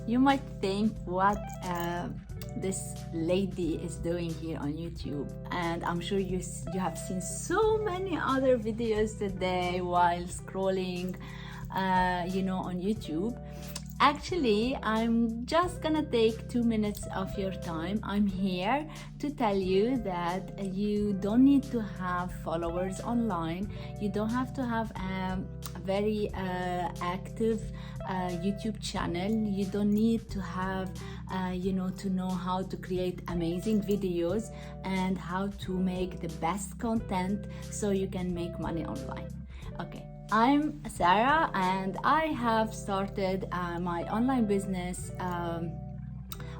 You might think what this lady is doing here on YouTube, and I'm sure you have seen so many other videos today while scrolling on YouTube. Actually, I'm just gonna take 2 minutes of your time. I'm here to tell you that you don't need to have followers online. You don't have to have a very active YouTube channel. You don't need to have to know how to create amazing videos and how to make the best content so you can make money online. Okay, I'm Sarah and I have started my online business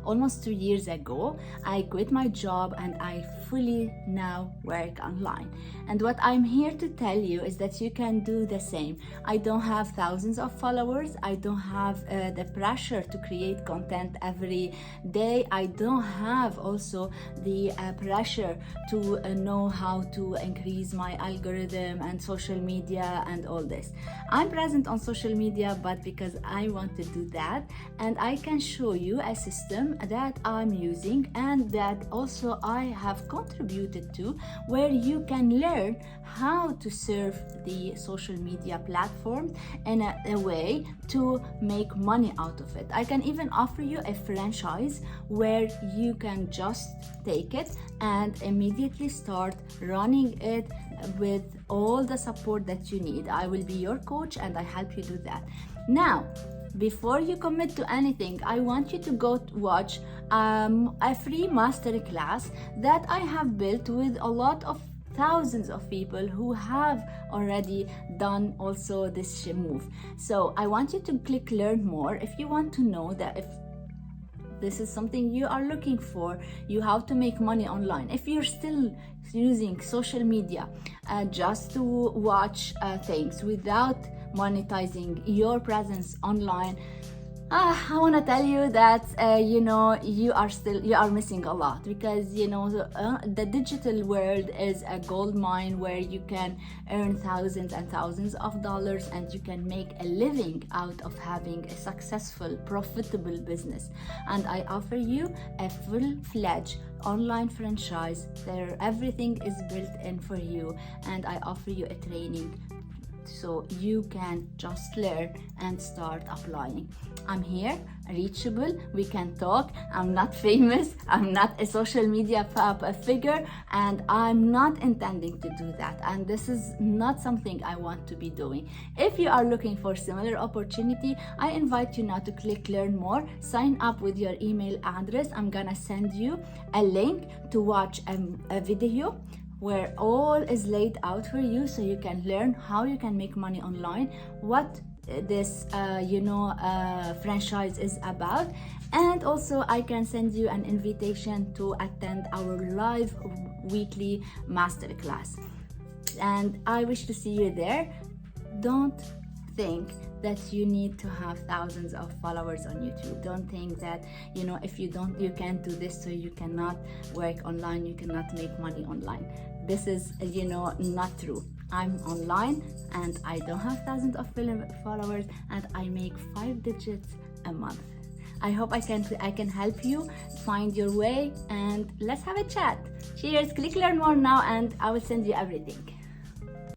almost 2 years ago. I quit my job and I fully now work online. And what I'm here to tell you is that you can do the same. I don't have thousands of followers. I don't have the pressure to create content every day. I don't have also the pressure to know how to increase my algorithm and social media and all this. I'm present on social media, but because I want to do that, and I can show you a system that I'm using and that also I have contributed to, where you can learn how to serve the social media platform in a way to make money out of it. I can even offer you a franchise where you can just take it and immediately start running it with all the support that you need. I will be your coach and I help you do that. Now, before you commit to anything, I want you to go watch a free masterclass that I have built with a lot of thousands of people who have already done also this move. So I want you to click learn more if you want to know that if this is something you are looking for, you have to make money online. If you're still using social media just to watch things without monetizing your presence online, I want to tell you that you are missing a lot, because the digital world is a gold mine where you can earn thousands and thousands of dollars and you can make a living out of having a successful, profitable business. And I offer you a full-fledged online franchise where everything is built in for you, and I offer you a training so you can just learn and start applying. I'm here, reachable, we can talk. I'm not famous, I'm not a social media figure, and I'm not intending to do that, and this is not something I want to be doing. If you are looking for similar opportunity, I invite you now to click learn more, sign up with your email address. I'm gonna send you a link to watch a video where all is laid out for you so you can learn how you can make money online, what this franchise is about, and also I can send you an invitation to attend our live weekly masterclass, and I wish to see you there. Don't think that you need to have thousands of followers on YouTube. Don't think that if you can't do this, so you cannot work online, you cannot make money online. This is not true. I'm online and I don't have thousands of followers, and I make 5 digits a month. I hope I can help you find your way, and let's have a chat. Cheers. Click learn more now and I will send you everything.